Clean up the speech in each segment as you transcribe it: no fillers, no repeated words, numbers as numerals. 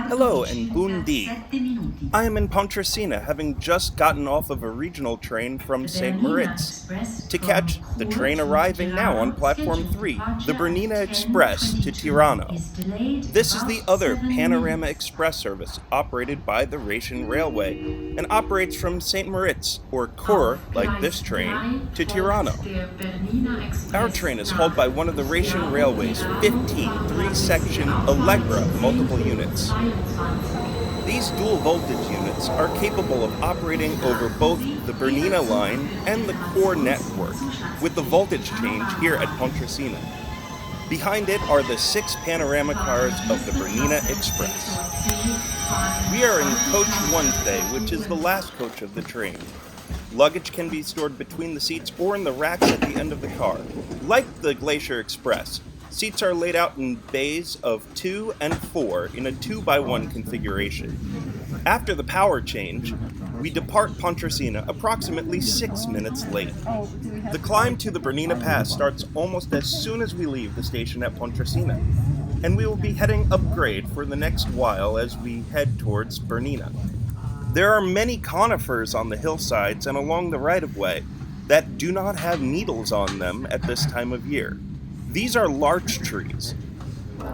Hello and buondì. I am in Pontresina, having just gotten off of a regional train from St. Moritz to catch the train arriving now on Platform 3, the Bernina Express to Tirano. This is the other Panorama Express service operated by the Rhaetian Railway and operates from St. Moritz, or Chur, like this train, to Tirano. Our train is hauled by one of the Rhaetian Railway's 15 three-section Allegra multiple units. These dual-voltage units are capable of operating over both the Bernina Line and the core network, with the voltage change here at Pontresina. Behind it are the 6 panorama cars of the Bernina Express. We are in Coach 1 today, which is the last coach of the train. Luggage can be stored between the seats or in the racks at the end of the car. Like the Glacier Express, seats are laid out in bays of 2 and 4 in a 2x1 configuration. After the power change, we depart Pontresina approximately 6 minutes late. The climb to the Bernina Pass starts almost as soon as we leave the station at Pontresina, and we will be heading upgrade for the next while as we head towards Bernina. There are many conifers on the hillsides and along the right-of-way that do not have needles on them at this time of year. These are larch trees.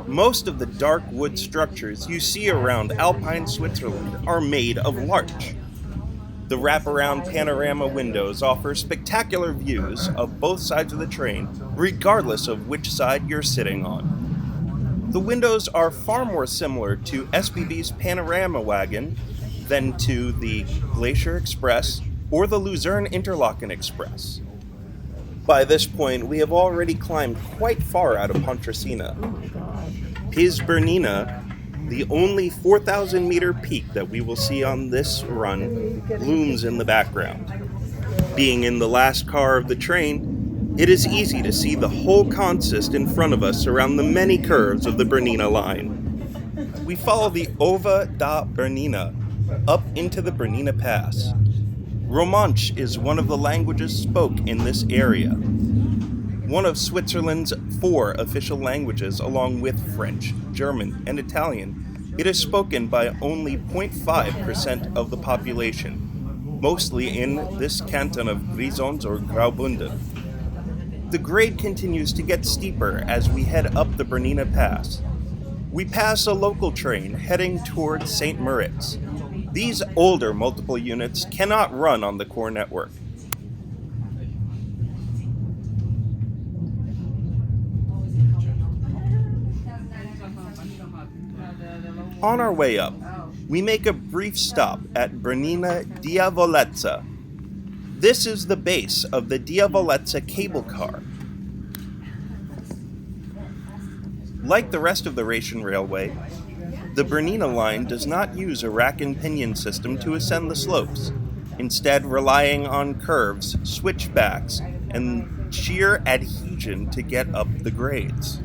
Most of the dark wood structures you see around Alpine Switzerland are made of larch. The wraparound panorama windows offer spectacular views of both sides of the train, regardless of which side you're sitting on. The windows are far more similar to SBB's Panorama wagon than to the Glacier Express or the Luzerne Interlaken Express. By this point, we have already climbed quite far out of Pontresina. Piz Bernina, the only 4,000 meter peak that we will see on this run, looms in the background. Being in the last car of the train, it is easy to see the whole consist in front of us around the many curves of the Bernina Line. We follow the Ova da Bernina up into the Bernina Pass. Romansh is one of the languages spoke in this area. One of Switzerland's 4 official languages, along with French, German, and Italian, it is spoken by only 0.5% of the population, mostly in this canton of Grisons or Graubünden. The grade continues to get steeper as we head up the Bernina Pass. We pass a local train heading towards St. Moritz. These older multiple units cannot run on the core network. On our way up, we make a brief stop at Bernina Diavolezza. This is the base of the Diavolezza cable car. Like the rest of the Rhaetian Railway, the Bernina Line does not use a rack and pinion system to ascend the slopes, instead relying on curves, switchbacks, and sheer adhesion to get up the grades.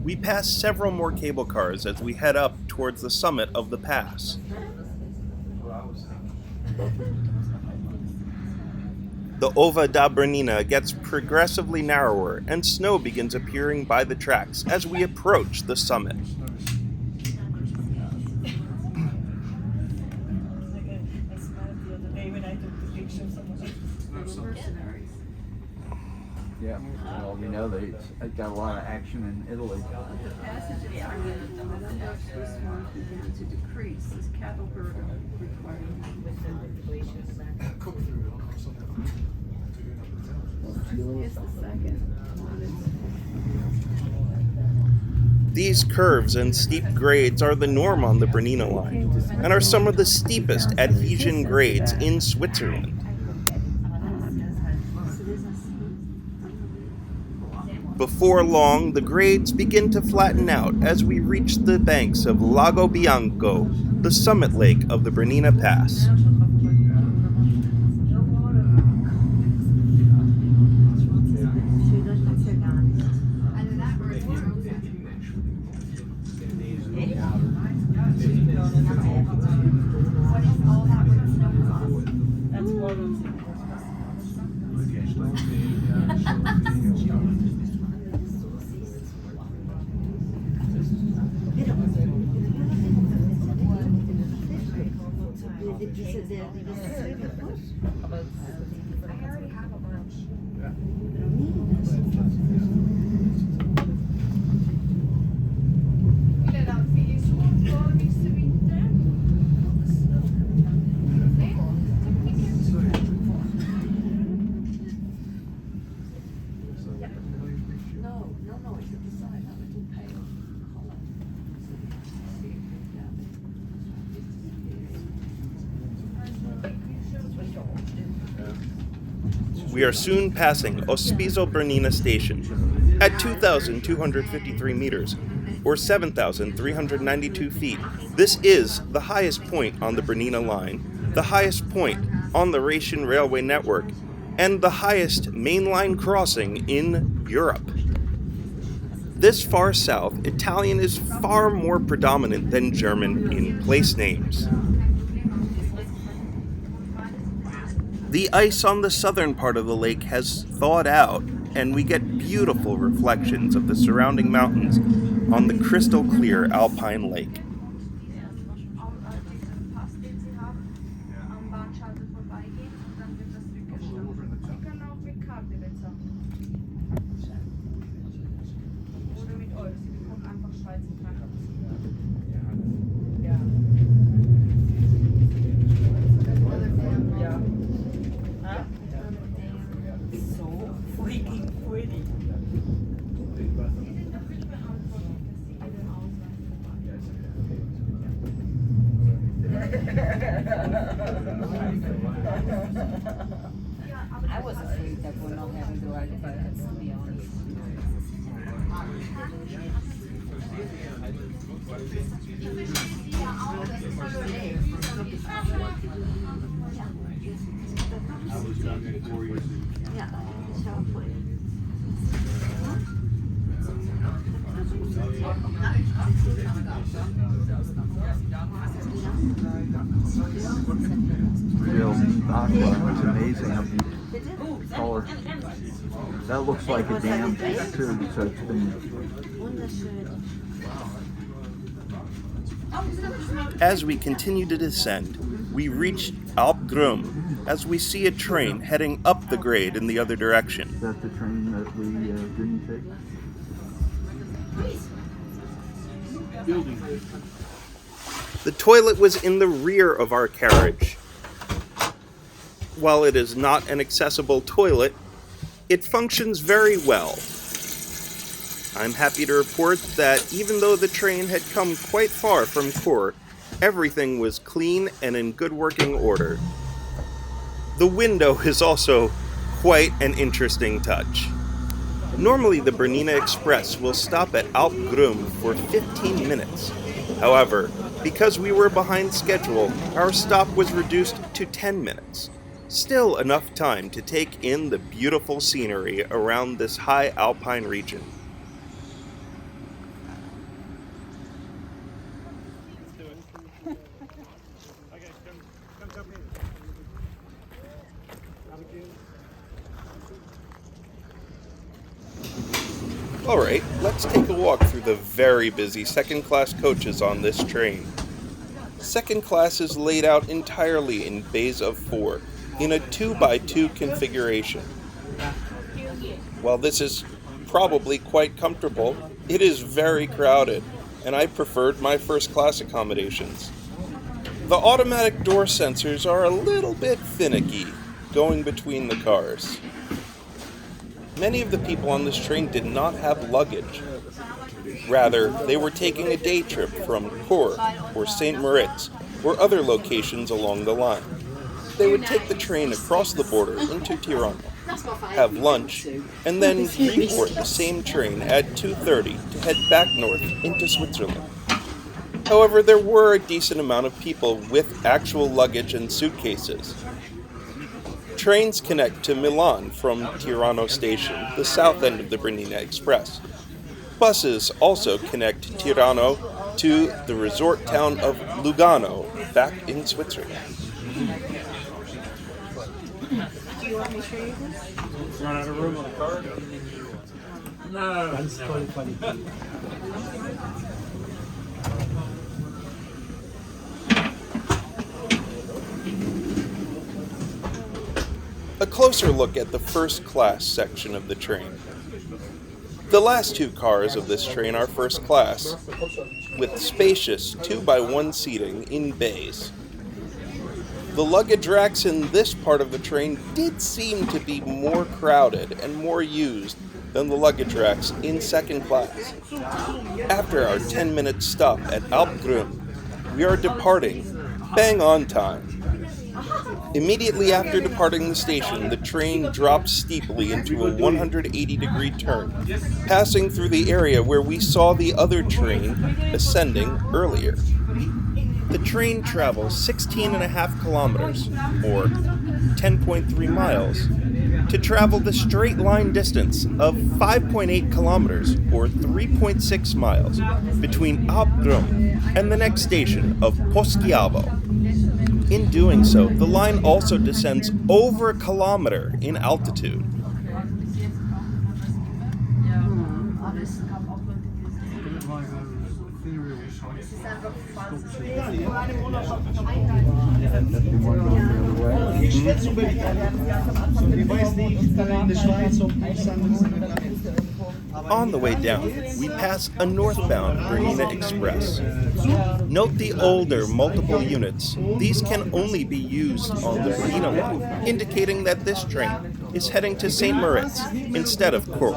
We pass several more cable cars as we head up towards the summit of the pass. The Ova da Bernina gets progressively narrower and snow begins appearing by the tracks as we approach the summit. Yeah, well, we know that it's got a lot of action in Italy. The passage of this one began to decrease as cattle burden requiring It's the second. These curves and steep grades are the norm on the Bernina Line and are some of the steepest adhesion grades in Switzerland. Before long, the grades begin to flatten out as we reach the banks of Lago Bianco, the summit lake of the Bernina Pass. We are soon passing Ospizo Bernina Station at 2,253 meters, or 7,392 feet. This is the highest point on the Bernina Line, the highest point on the Rhaetian railway network, and the highest mainline crossing in Europe. This far south, Italian is far more predominant than German in place names. The ice on the southern part of the lake has thawed out, and we get beautiful reflections of the surrounding mountains on the crystal clear alpine lake. I was afraid that we're not having the right buckets, to be honest. Real aqua, it's amazing. Color. That looks like a dam too, so it's been... As we continue to descend, we reach Alp Grum as we see a train heading up the grade in the other direction. Is that the train that we didn't take? The toilet was in the rear of our carriage. While it is not an accessible toilet, it functions very well. I'm happy to report that even though the train had come quite far from Chur, everything was clean and in good working order. The window is also quite an interesting touch. Normally the Bernina Express will stop at Alp Grum for 15 minutes. However, because we were behind schedule, our stop was reduced to 10 minutes. Still enough time to take in the beautiful scenery around this high alpine region. Alright, let's take a walk through the very busy second-class coaches on this train. Second class is laid out entirely in bays of 4, in a 2x2 configuration. While this is probably quite comfortable, it is very crowded, and I preferred my first-class accommodations. The automatic door sensors are a little bit finicky, going between the cars. Many of the people on this train did not have luggage. Rather, they were taking a day trip from Chur or St. Moritz or other locations along the line. They would take the train across the border into Tirano, have lunch, and then reboard the same train at 2:30 to head back north into Switzerland. However, there were a decent amount of people with actual luggage and suitcases. Trains connect to Milan from Tirano station, the south end of the Bernina Express. Buses also connect Tirano to the resort town of Lugano, back in Switzerland. Do you want me to show you this? Run out of room on the car? Ganz tolle Qualität. A closer look at the first class section of the train. The last two cars of this train are first class, with spacious 2x1 seating in bays. The luggage racks in this part of the train did seem to be more crowded and more used than the luggage racks in second class. After our 10-minute stop at Albula, we are departing, bang on time. Immediately after departing the station, the train drops steeply into a 180-degree turn, passing through the area where we saw the other train ascending earlier. The train travels 16.5 kilometers, or 10.3 miles, to travel the straight line distance of 5.8 kilometers, or 3.6 miles, between Albula and the next station of Poschiavo. In doing so, the line also descends over a kilometer in altitude. On the way down, we pass a northbound Bernina Express. Note the older multiple units. These can only be used on the Bernina Line, indicating that this train is heading to St. Moritz instead of Chur.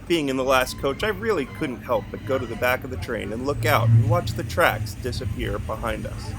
Being in the last coach, I really couldn't help but go to the back of the train and look out and watch the tracks disappear behind us.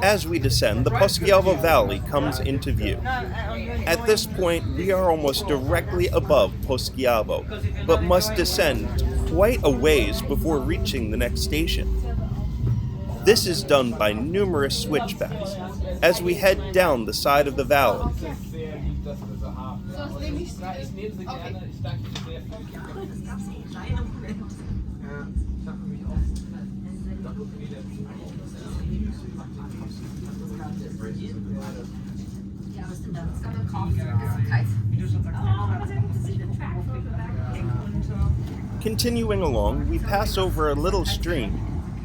As we descend, the Poschiavo Valley comes into view. At this point, we are almost directly above Poschiavo, but must descend quite a ways before reaching the next station. This is done by numerous switchbacks as we head down the side of the valley. Continuing along, we pass over a little stream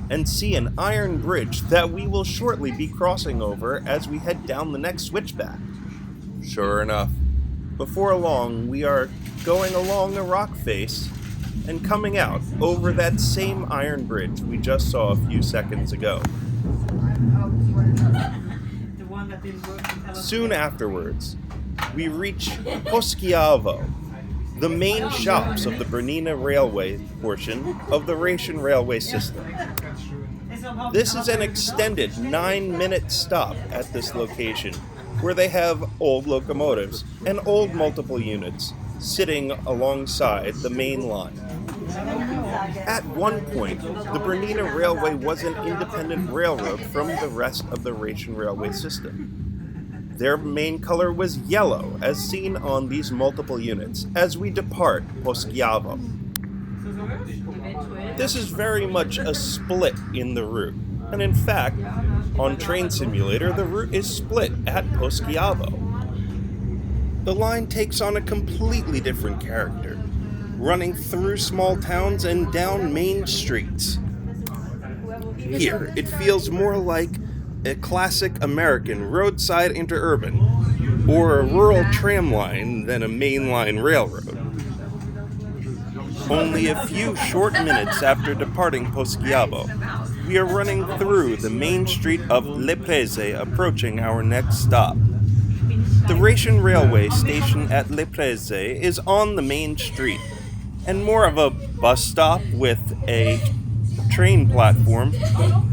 and see an iron bridge that we will shortly be crossing over as we head down the next switchback. Sure enough, before long we are going along a rock face and coming out over that same iron bridge we just saw a few seconds ago. Soon afterwards, we reach Poschiavo, the main shops of the Bernina Railway portion of the Russian railway system. This is an extended 9-minute stop at this location, where they have old locomotives and old multiple units sitting alongside the main line. At one point, the Bernina Railway was an independent railroad from the rest of the Russian railway system. their main color was yellow, as seen on these multiple units, as we depart Poschiavo. This is very much a split in the route, and in fact, on Train Simulator, the route is split at Poschiavo. The line takes on a completely different character, running through small towns and down main streets. Here, it feels more like a classic American roadside interurban, or a rural tram line than a mainline railroad. Only a few short minutes after departing Poschiavo, we are running through the main street of Le Prese, approaching our next stop. The Russian railway station at Le Prese is on the main street, and more of a bus stop with a train platform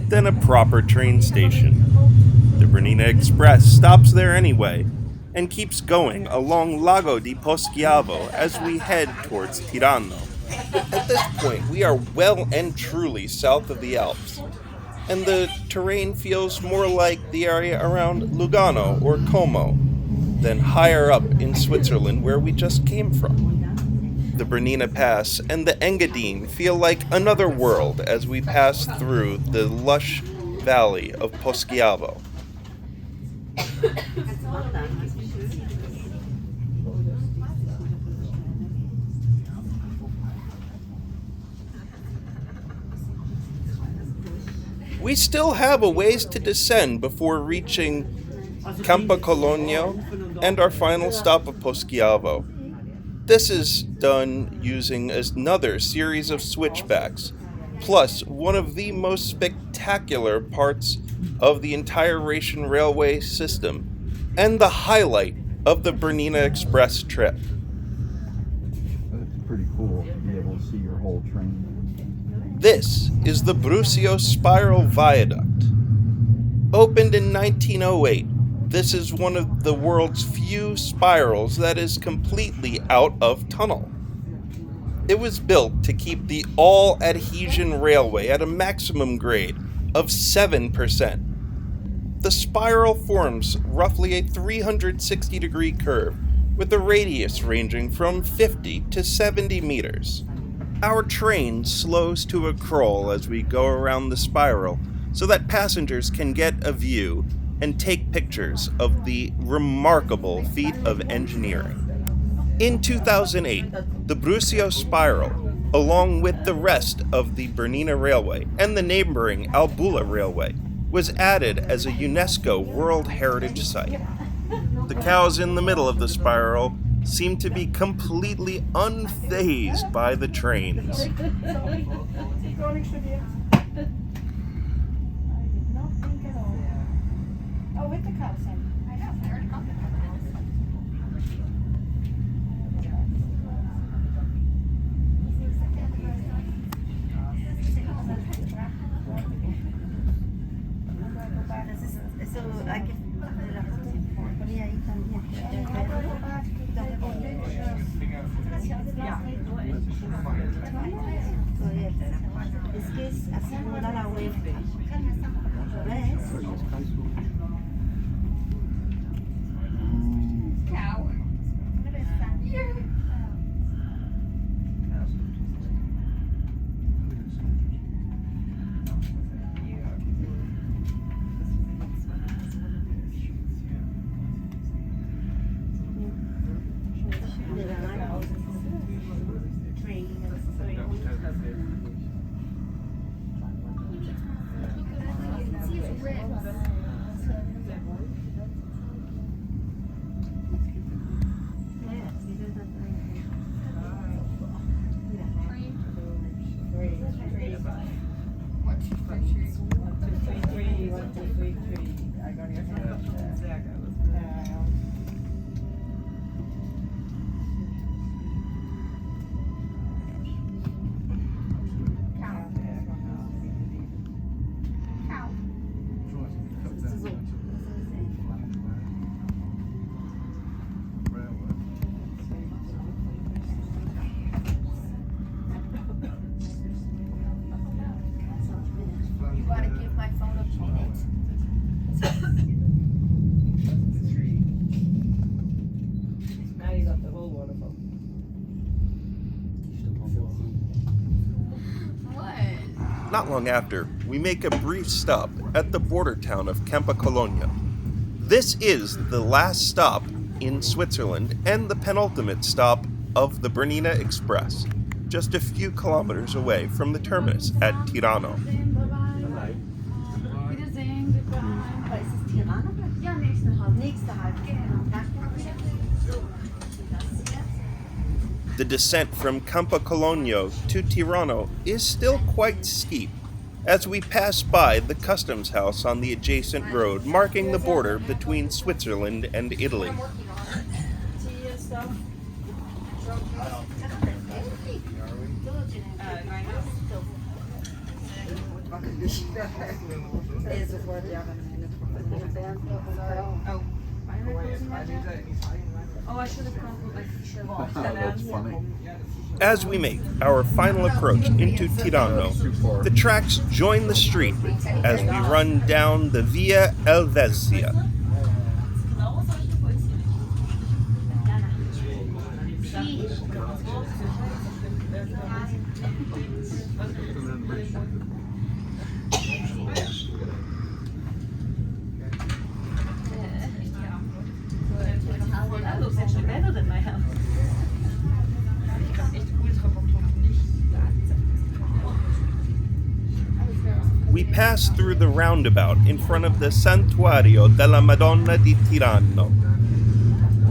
than a proper train station. The Bernina Express stops there anyway, and keeps going along Lago di Poschiavo as we head towards Tirano. At this point, we are well and truly south of the Alps, and the terrain feels more like the area around Lugano or Como than higher up in Switzerland where we just came from. The Bernina Pass and the Engadin feel like another world as we pass through the lush valley of Poschiavo. We still have a ways to descend before reaching Campocologno and our final stop of Poschiavo. This is done using another series of switchbacks, plus one of the most spectacular parts of the entire Russian railway system, and the highlight of the Bernina Express trip. It's pretty cool to be able to see your whole train. This is the Brusio Spiral Viaduct. Opened in 1908, this is one of the world's few spirals that is completely out of tunnel. It was built to keep the all-adhesion railway at a maximum grade of 7%. The spiral forms roughly a 360-degree curve with a radius ranging from 50 to 70 meters. Our train slows to a crawl as we go around the spiral so that passengers can get a view and take pictures of the remarkable feat of engineering. In 2008, the Brusio Spiral, along with the rest of the Bernina Railway and the neighboring Albula Railway, was added as a UNESCO World Heritage Site. The cows in the middle of the spiral seem to be completely unfazed by the trains. Es que es así como da la vuelta. ¿Ves? Not long after, we make a brief stop at the border town of Campicologno. This is the last stop in Switzerland and the penultimate stop of the Bernina Express, just a few kilometers away from the terminus at Tirano. Wiedersehen, goodbye. Ist es Tirano? Ja, nächste Halt. Nächste Halt, genau. The descent from Campicologno to Tirano is still quite steep, as we pass by the customs house on the adjacent road, marking the border between Switzerland and Italy. Oh, I should have come with my That's funny. As we make our final approach into Tirano, the tracks join the street as we run down the Via Elvezia. That looks actually better than my house. We pass through the roundabout in front of the Santuario della Madonna di Tirano.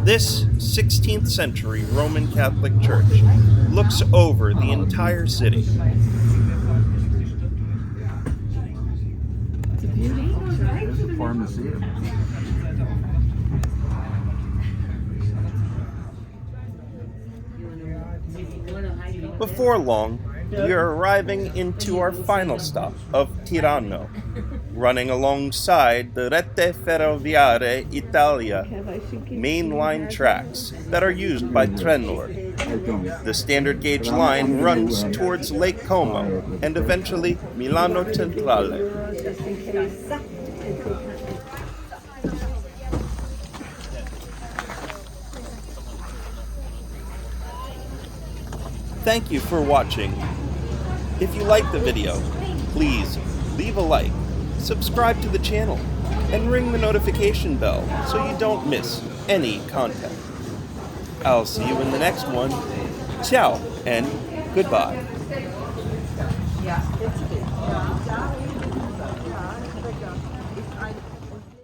This 16th century Roman Catholic church looks over the entire city. There's a pharmacy. Before long, we are arriving into our final stop of Tirano, running alongside the Rete Ferroviaria Italia main line tracks that are used by Trenor. The standard gauge line runs towards Lake Como and eventually Milano Centrale. Thank you for watching. If you liked the video, please leave a like, subscribe to the channel, and ring the notification bell so you don't miss any content. I'll see you in the next one. Ciao and goodbye.